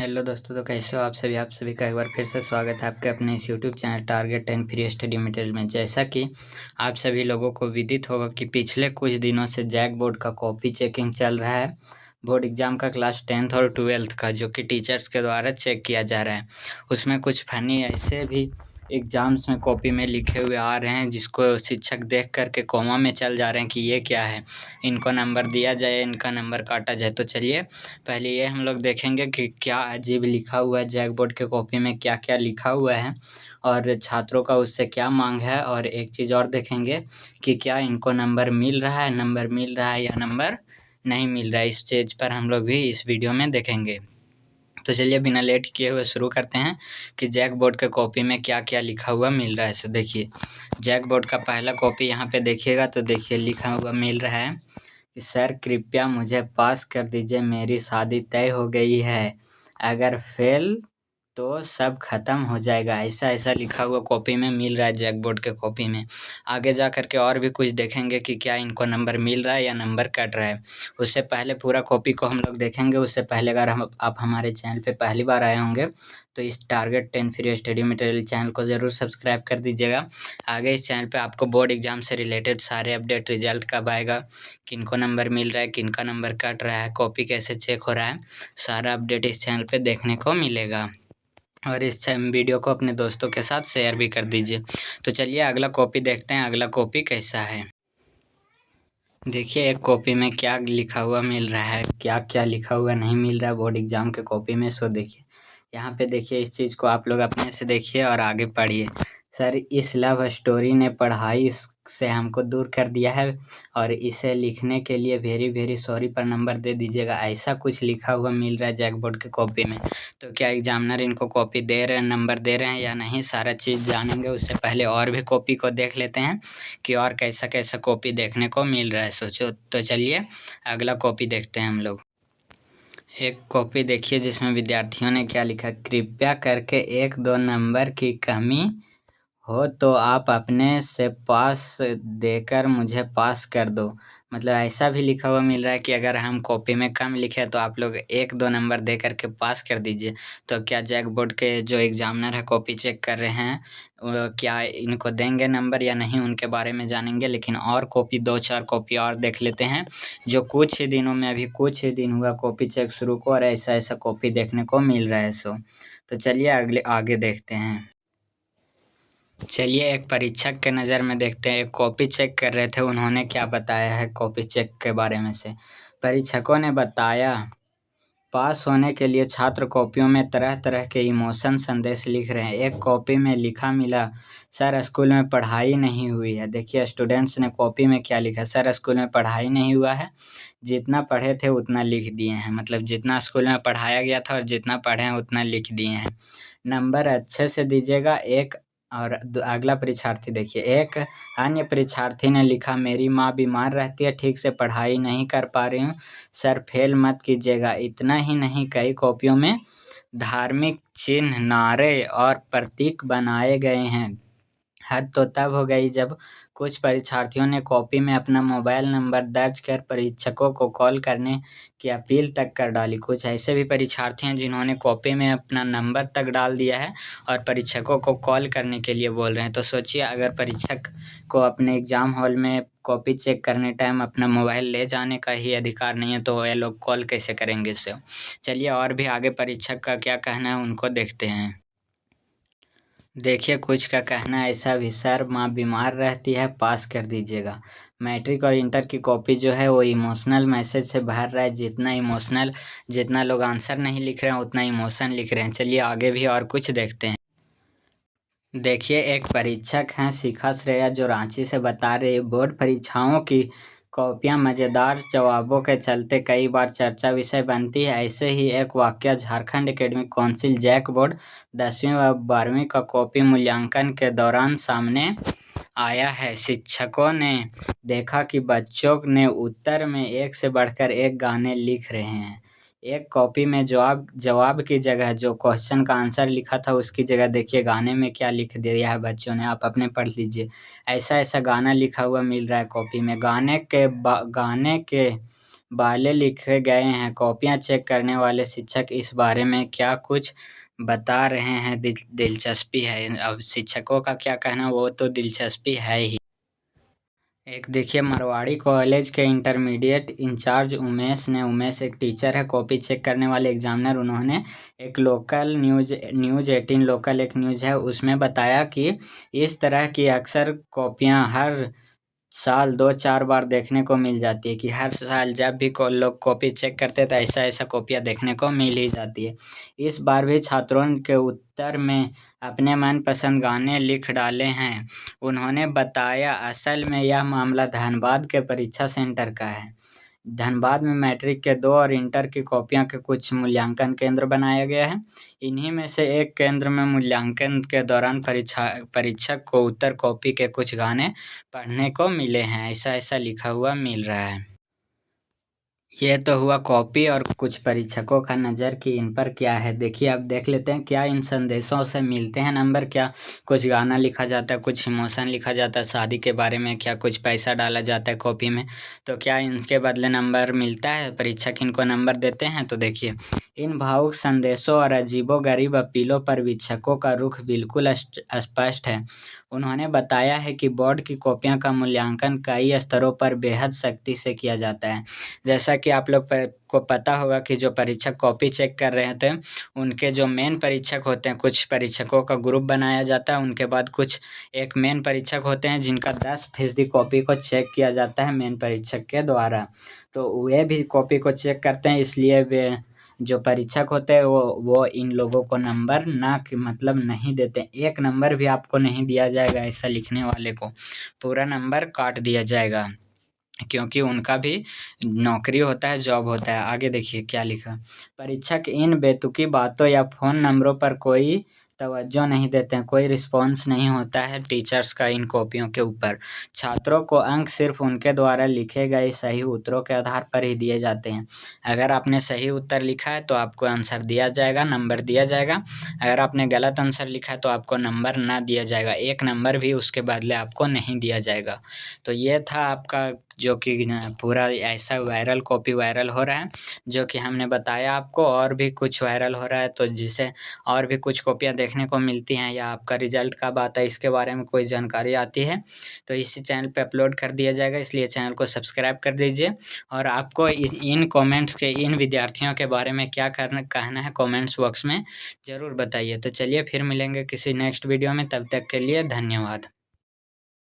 Hello दोस्तों, तो कैसे हो आप सभी का एक बार फिर से स्वागत है आपके अपने इस YouTube channel target 10 free study material में। जैसा कि आप सभी लोगों को विदित होगा कि पिछले कुछ दिनों से जैक बोर्ड का कॉपी चेकिंग चल रहा है। बोर्ड एग्जाम का क्लास 10th और 12th का, जो कि टीचर्स के द्वारा चेक किया जा रहा है। उसमें कुछ फनी ऐसे भी एग्जाम्स में कॉपी में लिखे हुए आ रहे हैं जिसको शिक्षक देख करके कॉमा में चल जा रहे हैं कि ये क्या है, इनको नंबर दिया जाए, इनका नंबर काटा जाए। तो चलिए पहले ये हम लोग देखेंगे कि क्या अजीब लिखा हुआ है, जैक बोर्ड के कॉपी में क्या क्या लिखा हुआ है और छात्रों का उससे क्या मांग है। और एक चीज़ और देखेंगे कि क्या इनको नंबर मिल रहा है या नंबर नहीं मिल रहा है। इस चीज़ पर हम लोग भी इस वीडियो में देखेंगे। तो चलिए बिना लेट किए हुए शुरू करते हैं कि जैक बोर्ड के कॉपी में क्या क्या लिखा हुआ मिल रहा है। सो देखिए, जैक बोर्ड का पहला कॉपी यहाँ पे देखिएगा तो देखिए लिखा हुआ मिल रहा है कि सर कृपया मुझे पास कर दीजिए, मेरी शादी तय हो गई है, अगर फेल तो सब खत्म हो जाएगा। ऐसा ऐसा लिखा हुआ कॉपी में मिल रहा है जैक बोर्ड के कॉपी में। आगे जा कर के और भी कुछ देखेंगे कि क्या इनको नंबर मिल रहा है या नंबर कट रहा है। उससे पहले पूरा कॉपी को हम लोग देखेंगे। उससे पहले अगर आप हमारे चैनल पे पहली बार आए होंगे तो इस target 10 free study material channel को ज़रूर सब्सक्राइब कर दीजिएगा। आगे इस चैनल पे आपको बोर्ड एग्जाम से रिलेटेड सारे अपडेट, रिजल्ट कब आएगा, किनको नंबर मिल रहा है, किनका नंबर कट रहा है, कॉपी कैसे चेक हो रहा है, सारा अपडेट इस चैनल पे देखने को मिलेगा। और इस वीडियो को अपने दोस्तों के साथ शेयर भी कर दीजिए। तो चलिए अगला कॉपी देखते हैं, अगला कॉपी कैसा है। देखिए एक कॉपी में क्या लिखा हुआ मिल रहा है, क्या क्या लिखा हुआ नहीं मिल रहा है बोर्ड एग्जाम के कॉपी में। सो देखिए यहाँ पे देखिए, इस चीज़ को आप लोग अपने से देखिए और आगे पढ़िए। सर इस लव स्टोरी ने पढ़ाई से हमको दूर कर दिया है और इसे लिखने के लिए वेरी वेरी सॉरी पर नंबर दे दीजिएगा। ऐसा कुछ लिखा हुआ मिल रहा है जैक बोर्ड के कॉपी में। तो क्या एग्जामिनर इनको कॉपी दे रहे हैं, नंबर दे रहे हैं या नहीं, सारा चीज़ जानेंगे। उससे पहले और भी कॉपी को देख लेते हैं कि और कैसा कैसा कॉपी देखने को मिल रहा है। सोचो तो चलिए अगला कॉपी देखते हैं हम लोग। एक कॉपी देखिए जिसमें विद्यार्थियों ने क्या लिखा, कृपया करके 1-2 नंबर की कमी हो तो आप अपने से पास देकर मुझे पास कर दो। मतलब ऐसा भी लिखा हुआ मिल रहा है कि अगर हम कॉपी में कम लिखे तो आप लोग 1-2 नंबर दे करके पास कर दीजिए। तो क्या जैक बोर्ड के जो एग्जामिनर है कॉपी चेक कर रहे हैं, क्या इनको देंगे नंबर या नहीं, उनके बारे में जानेंगे। लेकिन और कॉपी 2-4 कॉपी और देख लेते हैं जो कुछ ही दिनों में, अभी कुछ ही दिन हुआ कॉपी चेक शुरू को और ऐसा ऐसा कॉपी देखने को मिल रहा है। तो चलिए अगले आगे देखते हैं। चलिए एक परीक्षक के नज़र में देखते हैं, एक कॉपी चेक कर रहे थे, उन्होंने क्या बताया है कॉपी चेक के बारे में से। परीक्षकों ने बताया, पास होने के लिए छात्र कॉपियों में तरह तरह के इमोशन संदेश लिख रहे हैं। एक कॉपी में लिखा मिला, सर स्कूल में पढ़ाई नहीं हुई है। देखिए स्टूडेंट्स ने कॉपी में क्या लिखा, सर स्कूल में पढ़ाई नहीं हुआ है, जितना पढ़े थे उतना लिख दिए हैं। मतलब जितना स्कूल में पढ़ाया गया था और जितना पढ़े हैं उतना लिख दिए हैं। नंबर अच्छे से दीजिएगा। एक और अगला परीक्षार्थी देखिए, एक अन्य परीक्षार्थी ने लिखा, मेरी माँ बीमार रहती है, ठीक से पढ़ाई नहीं कर पा रही हूँ, सर फेल मत कीजिएगा। इतना ही नहीं, कई कॉपियों में धार्मिक चिन्ह, नारे और प्रतीक बनाए गए हैं। हद तो तब हो गई जब कुछ परीक्षार्थियों ने कॉपी में अपना मोबाइल नंबर दर्ज कर परीक्षकों को कॉल करने की अपील तक कर डाली। कुछ ऐसे भी परीक्षार्थी हैं जिन्होंने कॉपी में अपना नंबर तक डाल दिया है और परीक्षकों को कॉल करने के लिए बोल रहे हैं। तो सोचिए अगर परीक्षक को अपने एग्ज़ाम हॉल में कॉपी चेक करने टाइम अपना मोबाइल ले जाने का ही अधिकार नहीं है तो ये लोग कॉल कैसे करेंगे इससे। चलिए और भी आगे परीक्षक का क्या कहना है उनको देखते हैं। देखिए कुछ का कहना ऐसा भी, सर माँ बीमार रहती है, पास कर दीजिएगा। मैट्रिक और इंटर की कॉपी जो है वो इमोशनल मैसेज से भर रहा है। जितना इमोशनल, जितना लोग आंसर नहीं लिख रहे हैं उतना इमोशन लिख रहे हैं। चलिए आगे भी और कुछ देखते हैं। देखिए एक परीक्षक हैं शिखा श्रेया जो रांची से बता रहे, बोर्ड परीक्षाओं की कॉपियां मज़ेदार जवाबों के चलते कई बार चर्चा विषय बनती है। ऐसे ही एक वाकया Jharkhand academic council JAC board 10वीं व 12वीं का कॉपी मूल्यांकन के दौरान सामने आया है। शिक्षकों ने देखा कि बच्चों ने उत्तर में एक से बढ़कर एक गाने लिख रहे हैं। एक कॉपी में जवाब की जगह जो क्वेश्चन का आंसर लिखा था उसकी जगह देखिए गाने में क्या लिख दिया है बच्चों ने, आप अपने पढ़ लीजिए। ऐसा ऐसा गाना लिखा हुआ मिल रहा है कॉपी में। गाने के वाले लिखे गए हैं। कॉपियाँ चेक करने वाले शिक्षक इस बारे में क्या कुछ बता रहे हैं, दिलचस्पी है। अब शिक्षकों का क्या कहना, वो तो दिलचस्पी है ही। एक देखिए, मरवाड़ी कॉलेज के इंटरमीडिएट इंचार्ज उमेश एक टीचर है, कॉपी चेक करने वाले एग्जामिनर। उन्होंने एक लोकल न्यूज़ 18 लोकल एक न्यूज़ है, उसमें बताया कि इस तरह की अक्सर कॉपियां हर साल 2-4 बार देखने को मिल जाती है, कि हर साल जब भी लोग कॉपी चेक करते हैं तो ऐसा कॉपियाँ देखने को मिल ही जाती है। इस बार भी छात्रों के उत्तर में अपने मनपसंद गाने लिख डाले हैं। उन्होंने बताया, असल में यह मामला धनबाद के परीक्षा सेंटर का है। धनबाद में मैट्रिक के 2 और इंटर की कॉपियां के कुछ मूल्यांकन केंद्र बनाया गया है। इन्हीं में से एक केंद्र में मूल्यांकन के दौरान परीक्षक को उत्तर कॉपी के कुछ गाने पढ़ने को मिले हैं, ऐसा लिखा हुआ मिल रहा है। ये तो हुआ कॉपी और कुछ परीक्षकों का नज़र कि इन पर क्या है। देखिए, अब देख लेते हैं क्या इन संदेशों से मिलते हैं नंबर। क्या कुछ गाना लिखा जाता है, कुछ इमोशन लिखा जाता है शादी के बारे में, क्या कुछ पैसा डाला जाता है कॉपी में, तो क्या इनके बदले नंबर मिलता है, परीक्षक इनको नंबर देते हैं। तो देखिए, इन भावुक संदेशों और अजीबोगरीब अपीलों पर वीक्षकों का रुख बिल्कुल स्पष्ट है। उन्होंने बताया है कि बोर्ड की कॉपियां का मूल्यांकन कई स्तरों पर बेहद सख्ती से किया जाता है। जैसा कि आप लोग को पता होगा कि जो परीक्षक कॉपी चेक कर रहे थे, उनके जो मेन परीक्षक होते हैं, कुछ परीक्षकों का ग्रुप बनाया जाता है। उनके बाद कुछ एक मेन परीक्षक होते हैं जिनका 10% कॉपी को चेक किया जाता है मेन परीक्षक के द्वारा। तो वे भी कॉपी को चेक करते हैं, इसलिए वे जो परीक्षक होते हैं वो इन लोगों को नंबर ना कि मतलब नहीं देते। एक नंबर भी आपको नहीं दिया जाएगा ऐसा लिखने वाले को, पूरा नंबर काट दिया जाएगा, क्योंकि उनका भी नौकरी होता है, जॉब होता है। आगे देखिए क्या लिखा, परीक्षक इन बेतुकी बातों या फ़ोन नंबरों पर कोई तवज्जो नहीं देते हैं, कोई रिस्पॉन्स नहीं होता है टीचर्स का इन कॉपियों के ऊपर। छात्रों को अंक सिर्फ उनके द्वारा लिखे गए सही उत्तरों के आधार पर ही दिए जाते हैं। अगर आपने सही उत्तर लिखा है तो आपको आंसर दिया जाएगा, नंबर दिया जाएगा। अगर आपने गलत आंसर लिखा है तो आपको नंबर ना दिया जाएगा, एक नंबर भी उसके बदले आपको नहीं दिया जाएगा। तो ये था आपका जो कि पूरा ऐसा वायरल कॉपी वायरल हो रहा है, जो कि हमने बताया आपको। और भी कुछ वायरल हो रहा है, तो जिसे और भी कुछ कॉपियाँ देखने को मिलती हैं या आपका रिजल्ट कब आता है इसके बारे में कोई जानकारी आती है तो इसी चैनल पे अपलोड कर दिया जाएगा, इसलिए चैनल को सब्सक्राइब कर दीजिए। और आपको इन कमेंट्स के इन विद्यार्थियों के बारे में क्या कहना है कमेंट्स बॉक्स में ज़रूर बताइए। तो चलिए फिर मिलेंगे किसी नेक्स्ट वीडियो में, तब तक के लिए धन्यवाद।